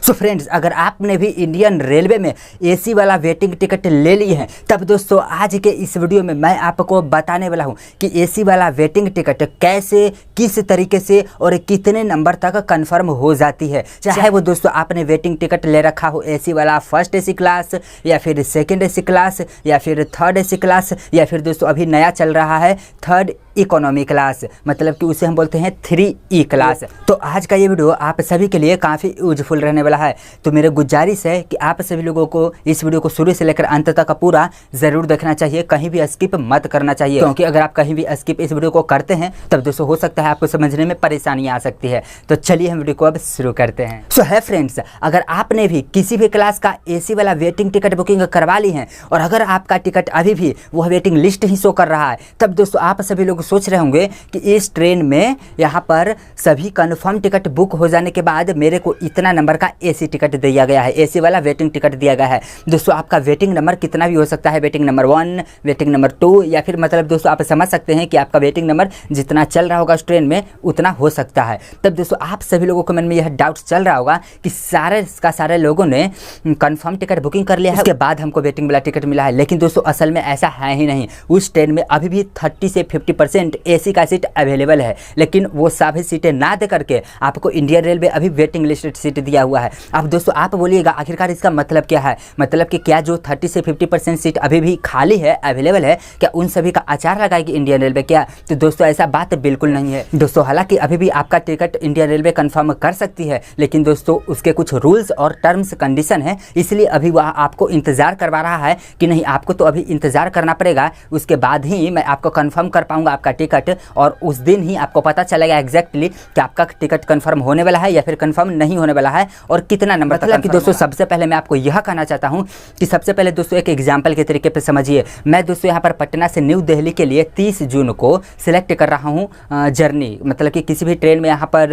So friends, अगर आपने भी इंडियन रेलवे में एसी वाला वेटिंग टिकट ले ली है, तब दोस्तों आज के इस वीडियो में मैं आपको बताने वाला हूं कि एसी वाला वेटिंग टिकट कैसे, किस तरीके से और कितने नंबर तक कंफर्म हो जाती है। चाहे वो दोस्तों आपने वेटिंग टिकट ले रखा हो एसी वाला फर्स्ट एसी क्लास या फिर सेकेंड एसी क्लास या फिर थर्ड एसी क्लास या फिर दोस्तों अभी नया चल रहा है थर्ड इकोनॉमी क्लास, मतलब कि उसे हम बोलते हैं 3E क्लास। तो आज का ये वीडियो आप सभी के लिए काफ़ी यूजफुल रहने वाला है। तो मेरे गुजारिश है कि आप सभी लोगों को इस वीडियो को शुरू से लेकर अंत तक पूरा ज़रूर देखना चाहिए, कहीं भी स्किप मत करना चाहिए, क्योंकि अगर आप कहीं भी स्किप इस वीडियो को करते हैं तब दोस्तों हो सकता है आपको समझने में परेशानी आ सकती है। तो चलिए हम वीडियो को अब शुरू करते हैं। सो है फ्रेंड्स, अगर आपने भी किसी भी क्लास का एसी वाला वेटिंग टिकट बुकिंग करवा ली है और अगर आपका टिकट अभी भी वह वेटिंग लिस्ट ही शो कर रहा है, तब दोस्तों आप सभी लोग सोच रहे होंगे कि इस ट्रेन में यहाँ पर सभी कंफर्म टिकट बुक हो जाने के बाद मेरे को इतना नंबर का एसी टिकट दिया गया है, एसी वाला वेटिंग टिकट दिया गया है। दोस्तों आपका वेटिंग नंबर कितना भी हो सकता है, वेटिंग नंबर 1, वेटिंग नंबर 2 या फिर मतलब दोस्तों आप समझ सकते हैं कि आपका वेटिंग नंबर जितना चल रहा होगा उस ट्रेन में उतना हो सकता है। तब दोस्तों आप सभी लोगों के मन में यह डाउट चल रहा होगा कि सारे लोगों ने कंफर्म टिकट बुकिंग कर लिया है, उसके बाद हमको वेटिंग वाला टिकट मिला है। लेकिन दोस्तों असल में ऐसा है ही नहीं। उस ट्रेन में अभी भी 30 से 50% एसी का सीट अवेलेबल है, लेकिन वो सभी सीटें ना दे करके आपको इंडियन रेलवे अभी वेटिंग लिस्ट सीट दिया हुआ है। अब दोस्तों आप बोलिएगा आखिरकार इसका मतलब क्या है, मतलब कि क्या जो 30 से 50% सीट अभी भी खाली है, अवेलेबल है, क्या उन सभी का अचार लगाएगी इंडियन रेलवे क्या? तो दोस्तों ऐसा बात बिल्कुल नहीं है दोस्तों। हालांकि अभी भी आपका टिकट इंडियन रेलवे कंफर्म कर सकती है, लेकिन दोस्तों उसके कुछ रूल्स और टर्म्स कंडीशन है, इसलिए अभी वह आपको इंतजार करवा रहा है कि नहीं आपको तो अभी इंतजार करना पड़ेगा, उसके बाद ही मैं आपको कंफर्म कर पाऊंगा आपका टिकट और उस दिन ही आपको पता चलेगा एग्जैक्टली कि आपका टिकट कंफर्म होने वाला है या फिर कंफर्म नहीं होने वाला है और कितना नंबर तक। कि दोस्तों सबसे पहले मैं आपको यह कहना चाहता हूं कि सबसे पहले दोस्तों एक एग्जांपल के तरीके पे समझिए। मैं दोस्तों यहां पर पटना से न्यू दिल्ली के लिए 30 जून को सिलेक्ट कर रहा हूं जर्नी, मतलब कि किसी भी ट्रेन में यहां पर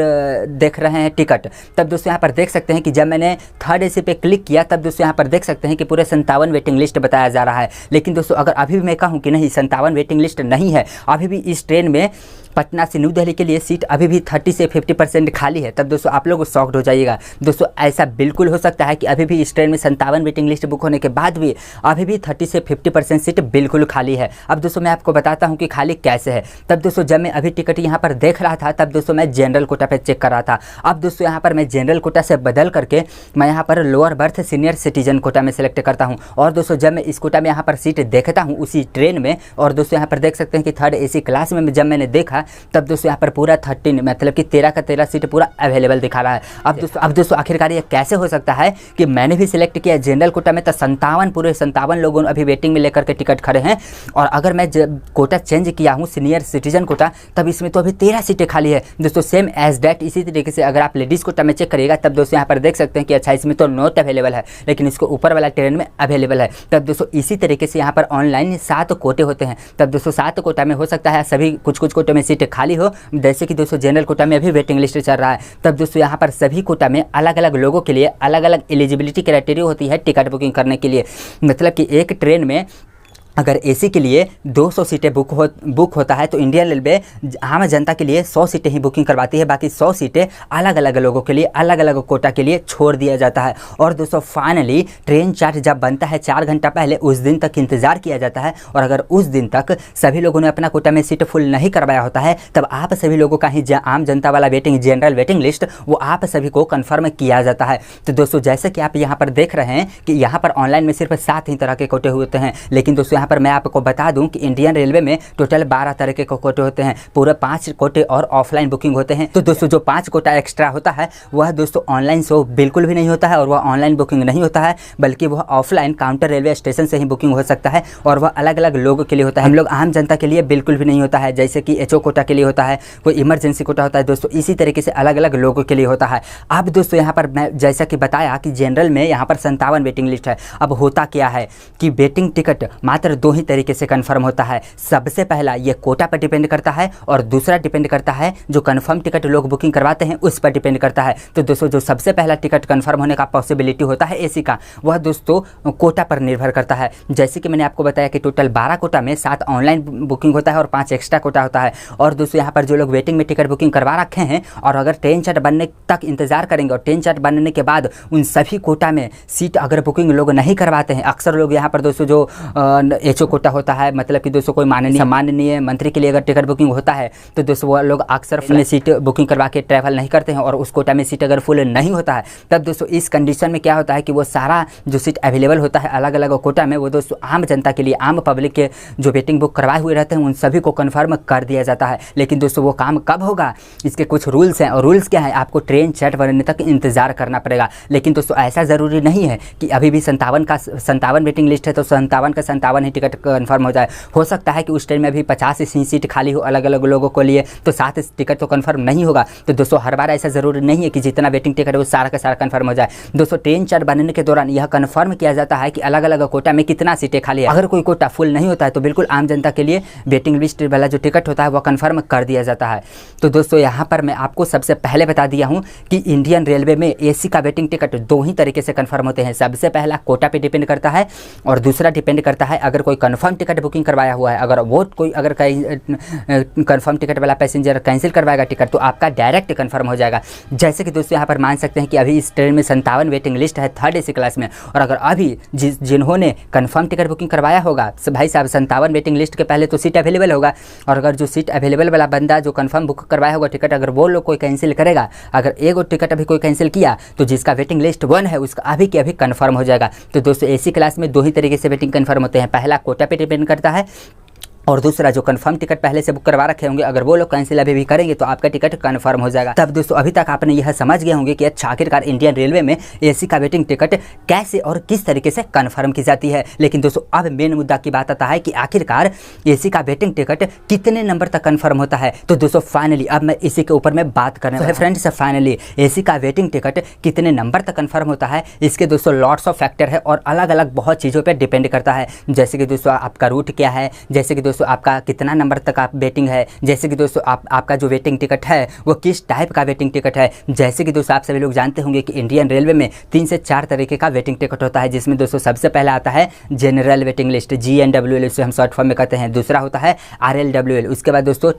देख रहे हैं टिकट। तब दोस्तों यहां पर देख सकते हैं कि जब मैंने थर्ड एसी पे क्लिक किया तब दोस्तों यहां पर देख सकते हैं कि पूरे 57 वेटिंग लिस्ट बताया जा रहा है। लेकिन दोस्तों अगर अभी भी मैं कहूँ कि नहीं 57 वेटिंग लिस्ट नहीं है, अभी भी इस ट्रेन में पटना से न्यू दिल्ली के लिए सीट अभी भी 30 से 50% खाली है, तब दोस्तों आप लोग शॉक्ड हो जाइएगा। दोस्तों ऐसा बिल्कुल हो सकता है कि अभी भी इस ट्रेन में 57 वेटिंग लिस्ट बुक होने के बाद भी अभी भी 30 से 50% सीट बिल्कुल खाली है। अब दोस्तों मैं आपको बताता हूं कि खाली कैसे है। तब दोस्तों जब मैं अभी टिकट यहां पर देख रहा था तब दोस्तों मैं जनरल कोटा पे चेक कर रहा था। अब दोस्तों यहां पर मैं जनरल कोटा से बदल करके मैं यहां पर lower berth senior citizen quota में सेलेक्ट करता हूं। और दोस्तों जब मैं इस कोटा में यहां पर सीट देखता हूं उसी ट्रेन में, और दोस्तों यहां पर देख सकते हैं कि थर्ड एसी क्लास में जब मैंने देखा तब दोस्तों यहाँ पर पूरा 13 मतलब कि 13 का 13 सीट पूरा अवेलेबल दिखा रहा है। अब दोस्तों आखिरकार ये कैसे हो सकता है कि मैंने भी सिलेक्ट किया जनरल कोटा में तो 57 पूरे 57 लोगों अभी वेटिंग में लेकर के टिकट खड़े हैं, और अगर मैं कोटा चेंज किया हूँ सीनियर सिटीजन कोटा तब इसमें तो अभी 13 सीटें खाली है। दोस्तों सेम एज डैट इसी तरीके से अगर आप लेडीज़ कोटा में चेक करिएगा तब दोस्तों यहाँ पर देख सकते हैं कि अच्छा इसमें तो नॉट अवेलेबल है, लेकिन इसको ऊपर वाला ट्रेन में अवेलेबल है। तब दोस्तों इसी तरीके से यहाँ पर ऑनलाइन 7 कोटे होते हैं। तब दोस्तों 7 कोटा में हो सकता है सभी कुछ कोटे में सीटें खाली हो, जैसे कि दोस्तों जनरल कोटा में अभी वेटिंग लिस्ट चल रहा है। तब दोस्तों यहाँ पर सभी कोटा में अलग अलग लोगों के लिए अलग अलग एलिजिबिलिटी क्राइटेरिया होती है टिकट बुकिंग करने के लिए। मतलब कि एक ट्रेन में अगर एसी के लिए 200 सीटें बुक होता है तो इंडियन रेलवे आम जनता के लिए 100 सीटें ही बुकिंग करवाती है, बाकी 100 सीटें अलग अलग लोगों के लिए अलग अलग कोटा के लिए छोड़ दिया जाता है। और दोस्तों फाइनली ट्रेन चार्ट जब बनता है 4 घंटा पहले उस दिन तक इंतजार किया जाता है, और अगर उस दिन तक सभी लोगों ने अपना कोटा में सीट फुल नहीं करवाया होता है तब आप सभी लोगों का ही आम जनता वाला वेटिंग जनरल वेटिंग लिस्ट वो आप सभी को कन्फर्म किया जाता है। तो दोस्तों जैसे कि आप यहाँ पर देख रहे हैं कि यहाँ पर ऑनलाइन में सिर्फ 7 ही तरह के कोटे होते हैं, लेकिन दोस्तों यहाँ पर मैं आपको बता दूं कि इंडियन रेलवे में टोटल 12 तरह के कोटे होते हैं, पूरे 5 कोटे और ऑफलाइन बुकिंग होते हैं। तो दोस्तों जो 5 कोटा एक्स्ट्रा होता है वह दोस्तों ऑनलाइन शो बिल्कुल भी नहीं होता है और वह ऑनलाइन बुकिंग नहीं होता है, बल्कि वह ऑफलाइन काउंटर रेलवे स्टेशन से ही बुकिंग हो सकता है, और वह अलग अलग लोगों के लिए होता है। हम लोग आम जनता के लिए बिल्कुल भी नहीं होता है, जैसे कि एचओ कोटा के लिए होता है, कोई इमरजेंसी कोटा होता है दोस्तों, इसी तरीके से अलग अलग लोगों के लिए होता है। अब दोस्तों यहाँ पर मैं जैसा कि बताया कि जनरल में यहाँ पर 57 वेटिंग लिस्ट है। अब होता क्या है कि वेटिंग टिकट मात्र दो ही तरीके से कंफर्म होता है। सबसे पहला ये कोटा पर डिपेंड करता है और दूसरा डिपेंड करता है जो कंफर्म टिकट लोग बुकिंग करवाते हैं उस पर डिपेंड करता है। तो दोस्तों जो सबसे पहला टिकट कंफर्म होने का पॉसिबिलिटी होता है एसी का, वह दोस्तों कोटा पर निर्भर करता है। जैसे कि मैंने आपको बताया कि टोटल 12 कोटा में 7 ऑनलाइन बुकिंग होता है और 5 एक्स्ट्रा कोटा होता है। और दोस्तों यहाँ पर जो लोग वेटिंग में टिकट बुकिंग करवा रखे हैं और अगर ट्रेन चार्ट बनने तक इंतजार करेंगे और ट्रेन चार्ट बनने के बाद उन सभी कोटा में सीट अगर बुकिंग लोग नहीं करवाते हैं, अक्सर लोग यहाँ पर दोस्तों जो एचओ कोटा होता है, मतलब कि दोस्तों कोई माननीय मंत्री के लिए अगर टिकट बुकिंग होता है तो दोस्तों वो लोग अक्सर अपने सीट बुकिंग करवा के ट्रैवल नहीं करते हैं और उस कोटा में सीट अगर फुल नहीं होता है तब दोस्तों इस कंडीशन में क्या होता है कि वो सारा जो सीट अवेलेबल होता है अलग अलग कोटा में वो दोस्तों आम जनता के लिए, आम पब्लिक के जो वेटिंग बुक करवाए हुए रहते हैं उन सभी को कंफर्म कर दिया जाता है। लेकिन दोस्तों वो काम कब होगा, इसके कुछ रूल्स हैं और रूल्स क्या है, आपको ट्रेन चार्ट बनने तक इंतजार करना पड़ेगा। लेकिन दोस्तों ऐसा ज़रूरी नहीं है कि अभी भी 57 वेटिंग लिस्ट है तो 57 का 57 ही टिकट कन्फर्म हो जाए। हो सकता है कि उस ट्रेन में अभी 50 ही सीट खाली हो अलग अलग लोगों को लिए, तो 7 टिकट तो कन्फर्म नहीं होगा। तो दोस्तों हर बार ऐसा ज़रूरी नहीं है कि जितना वेटिंग टिकट है वो सारा का सारा कन्फर्म हो जाए। दोस्तों ट्रेन चार्ट बनने के दौरान यह कन्फर्म किया जाता है कि अलग अलग कोटा में कितना सीटें खाली है। अगर कोई कोटा फुल नहीं होता है तो बिल्कुल आम जनता के लिए वेटिंग लिस्ट वाला जो टिकट होता है वह कन्फर्म कर दिया जाता है। तो दोस्तों यहाँ पर मैं आपको सबसे पहले बता दिया हूँ कि इंडियन रेलवे में एसी का वेटिंग टिकट दो ही तरीके से कन्फर्म होते हैं। सबसे पहला कोटा पे डिपेंड करता है और दूसरा डिपेंड करता है अगर कोई कन्फर्म टिकट बुकिंग करवाया हुआ है। अगर वो कोई अगर कन्फर्म टिकट वाला पैसेंजर कैंसिल करवाएगा टिकट तो आपका डायरेक्ट कन्फर्म हो जाएगा। जैसे कि दोस्तों यहाँ पर मान सकते हैं कि अभी इस ट्रेन में 57 वेटिंग लिस्ट है 3rd AC क्लास में, और अगर अभी जिन्होंने कन्फर्म टिकट बुकिंग करवाया होगा भाई साहब 57 वेटिंग लिस्ट के पहले तो सीट अवेलेबल होगा, और अगर जो सीट अवेलेबल वाला बंदा जो कन्फर्म बुक करवाया होगा टिकट अगर वो लोग कोई कैंसिल करेगा, अगर एक टिकट अभी कोई कैंसिल किया तो जिसका वेटिंग लिस्ट 1 है उसका अभी के अभी कन्फर्म हो जाएगा। तो दोस्तों एसी क्लास में दो ही तरीके से वेटिंग कन्फर्म होते हैं, पहला कोटा पे डिपेंड करता है और दूसरा जो कंफर्म टिकट पहले से बुक करवा रखे होंगे अगर वो लोग कैंसिल अभी भी करेंगे तो आपका टिकट कंफर्म हो जाएगा। तब दोस्तों अभी तक आपने यह समझ गए होंगे कि अच्छा आखिरकार इंडियन रेलवे में एसी का वेटिंग टिकट कैसे और किस तरीके से कंफर्म की जाती है। लेकिन दोस्तों अब मेन मुद्दा की बात आता है कि आखिरकार एसी का वेटिंग टिकट कितने नंबर तक कंफर्म होता है। तो दोस्तों फाइनली अब मैं इसी के ऊपर में बात करने वाला हूं। फ्रेंड्स फाइनली एसी का वेटिंग टिकट कितने नंबर तक कंफर्म होता है इसके दोस्तों लॉट्स ऑफ फैक्टर है और अलग अलग बहुत चीज़ों पर डिपेंड करता है। जैसे कि दोस्तों आपका रूट क्या है, जैसे कि दोस्तों आपका कितना नंबर तक आप वेटिंग है, जैसे कि दोस्तों आपका जो वेटिंग टिकट है वो किस टाइप का वेटिंग टिकट है। जैसे कि दोस्तों आप सभी लोग जानते होंगे कि इंडियन रेलवे में 3 से 4 तरीके का वेटिंग टिकट होता है, जिसमें दोस्तों सबसे पहला आता है जनरल वेटिंग लिस्ट GNWL, उसे हम शॉर्ट फॉर्म में कहते हैं। दूसरा होता है RLWL, उसके बाद दोस्तों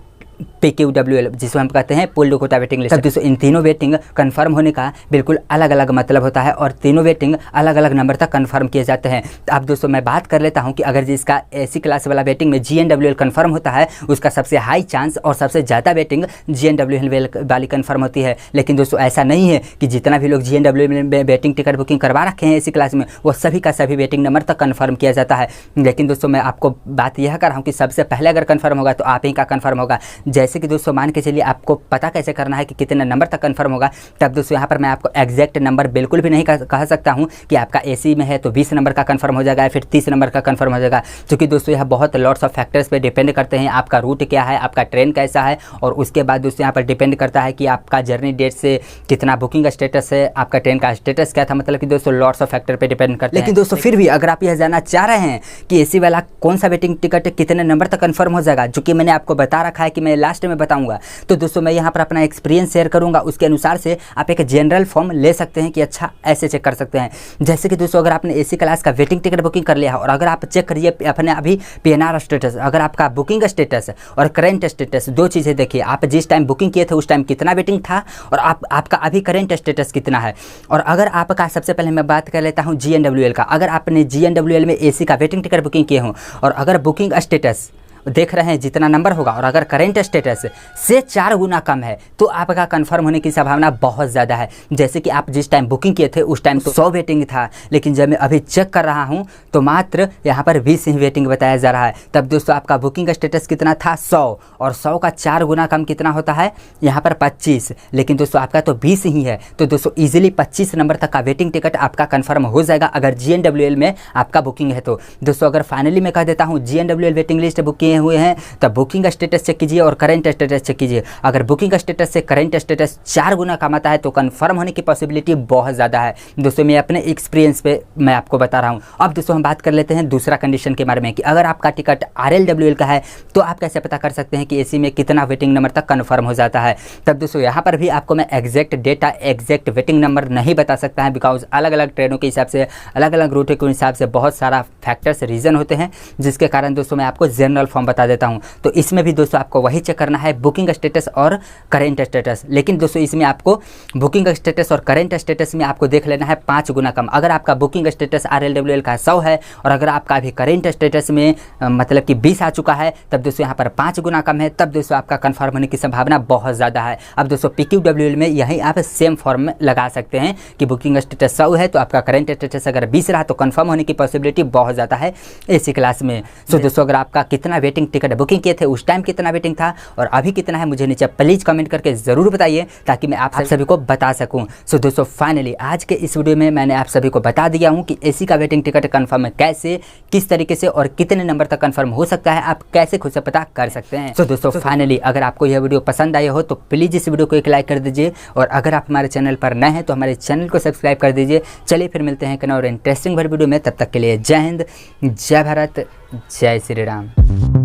PQWL जिसको हम कहते हैं पुल्ड कोटा वेटिंग लिस्ट। दोस्तों इन तीनों वेटिंग कंफर्म होने का बिल्कुल अलग अलग मतलब होता है और तीनों वेटिंग अलग अलग नंबर तक कंफर्म किए जाते हैं। तो अब दोस्तों मैं बात कर लेता हूं कि अगर जिसका एसी क्लास वाला वेटिंग में GNWL कंफर्म होता है उसका सबसे हाई चांस और सबसे ज़्यादा वेटिंग GNWL वाली कंफर्म होती है। लेकिन दोस्तों ऐसा नहीं है कि जितना भी लोग GNWL में वेटिंग टिकट बुकिंग करवा रखे हैं एसी क्लास में वो सभी का सभी वेटिंग नंबर तक कंफर्म किया जाता है। लेकिन दोस्तों मैं आपको बात यह कर रहा हूँ कि सबसे पहले अगर कंफर्म होगा तो आप ही का कंफर्म होगा। जैसे कि दोस्तों मान के चलिए आपको पता कैसे करना है कि कितने नंबर तक कंफर्म होगा, तब दोस्तों यहाँ पर मैं आपको एग्जैक्ट नंबर बिल्कुल भी नहीं कह सकता हूँ कि आपका एसी में है तो 20 नंबर का कंफर्म हो जाएगा या फिर 30 नंबर का कंफर्म हो जाएगा, क्योंकि दोस्तों यह बहुत लॉट्स ऑफ फैक्टर्स पे डिपेंड करते हैं। आपका रूट क्या है, आपका ट्रेन कैसा है, और उसके बाद दोस्तों यहाँ पर डिपेंड करता है कि आपका जर्नी डेट से कितना बुकिंग स्टेटस है, आपका ट्रेन का स्टेटस क्या था, मतलब कि दोस्तों लॉट्स ऑफ फैक्टर पे डिपेंड करते हैं। लेकिन दोस्तों फिर भी अगर आप यह जानना चाह रहे हैं कि एसी वाला कौन सा वेटिंग टिकट कितने नंबर तक कंफर्म हो जाएगा, जो कि मैंने आपको बता रखा है कि मैं लास्ट में बताऊंगा, तो दोस्तों मैं यहाँ पर अपना एक्सपीरियंस शेयर करूंगा। उसके अनुसार से आप एक जनरल फॉर्म ले सकते हैं कि अच्छा ऐसे चेक कर सकते हैं। जैसे कि दोस्तों अगर आपने एसी क्लास का वेटिंग टिकट बुकिंग कर लिया है और अगर आप चेक करिए अपने अभी PNR स्टेटस, अगर आपका बुकिंग स्टेटस और करेंट स्टेटस दो चीज़ें देखिए, आप जिस टाइम बुकिंग किए थे उस टाइम कितना वेटिंग था और आपका अभी करेंट स्टेटस कितना है। और अगर आपका सबसे पहले मैं बात कर लेता हूँ GNWL का, अगर आपने GNWL में एसी का वेटिंग टिकट बुकिंग किए हों और अगर बुकिंग स्टेटस देख रहे हैं जितना नंबर होगा और अगर करेंट स्टेटस से 4 गुना कम है तो आपका कंफर्म होने की संभावना बहुत ज़्यादा है। जैसे कि आप जिस टाइम बुकिंग किए थे उस टाइम तो 100 वेटिंग था, लेकिन जब मैं अभी चेक कर रहा हूं तो मात्र यहां पर 20 ही वेटिंग बताया जा रहा है। तब दोस्तों आपका बुकिंग स्टेटस कितना था 100, और 100 का 4 गुना कम कितना होता है यहाँ पर 25, लेकिन दोस्तों आपका तो 20 ही है। तो दोस्तों ईजिली 25 नंबर तक का वेटिंग टिकट आपका कन्फर्म हो जाएगा अगर GNWL में आपका बुकिंग है। तो दोस्तों अगर फाइनली मैं कह देता हूँ GNWL वेटिंग लिस्ट बुकिंग किए हुए हैं तो बुकिंग स्टेटस चेक कीजिए और करेंट स्टेटस चेक कीजिए। अगर बुकिंग स्टेटस से करेंट स्टेटस 4 गुना कम आता है तो कन्फर्म होने की पॉसिबिलिटी बहुत ज़्यादा है। दोस्तों मैं अपने एक्सपीरियंस पे मैं आपको बता रहा हूँ। अब दोस्तों हम बात कर लेते हैं दूसरा कंडीशन के बारे में कि अगर आपका टिकट RLWL का है तो आप कैसे पता कर सकते हैं कि एसी में कितना वेटिंग नंबर तक कन्फर्म हो जाता है। तब दोस्तों यहाँ पर भी आपको मैं exact data exact waiting number नहीं बता सकता है, बिकॉज अलग अलग ट्रेनों के हिसाब से अलग अलग रूट के हिसाब से बहुत सारा फैक्टर्स रीज़न होते हैं, जिसके कारण दोस्तों मैं आपको जनरल फॉर्म बता देता हूँ। तो इसमें भी दोस्तों आपको वही चेक करना है, बुकिंग स्टेटस और करेंट स्टेटस। लेकिन दोस्तों इसमें आपको बुकिंग स्टेटस और करेंट स्टेटस में आपको देख लेना है 5 गुना कम। अगर आपका बुकिंग स्टेटस RLWL का 100 है और अगर आपका अभी करेंट स्टेटस में मतलब कि 20 आ चुका है, तब दोस्तों यहाँ पर 5 गुना कम है, तब दोस्तों आपका कन्फर्म होने की संभावना बहुत ज़्यादा है। अब दोस्तों PQWL में यही आप सेम फॉर्म में लगा सकते हैं कि बुकिंग स्टेटस 100 है तो आपका करेंट स्टेटस अगर 20 रहा तो कन्फर्म होने की पॉसिबिलिटी बहुत ज़्यादा है AC क्लास में। सो दोस्तों अगर आपका कितना वेटिंग टिकट बुकिंग किए थे, उस टाइम कितना वेटिंग था और अभी कितना है, मुझे नीचे प्लीज़ कमेंट करके ज़रूर बताइए ताकि मैं आप सभी को बता सकूँ। सो दोस्तों फाइनली आज के इस वीडियो में मैंने आप सभी को बता दिया हूँ कि AC का वेटिंग टिकट कन्फर्म कैसे, किस तरीके से और कितने नंबर तक कन्फर्म हो सकता है, आप कैसे खुद से पता कर सकते हैं। सो दोस्तों फाइनली अगर आपको यह वीडियो पसंद आया हो तो प्लीज़ इस वीडियो को एक लाइक कर दीजिए और अगर आप हमारे चैनल पर नए हैं तो हमारे चैनल को सब्सक्राइब कर दीजिए। चलिए फिर मिलते हैं और इंटरेस्टिंग वीडियो में, तब तक के लिए जय हिंद, जय भारत, जय श्री राम।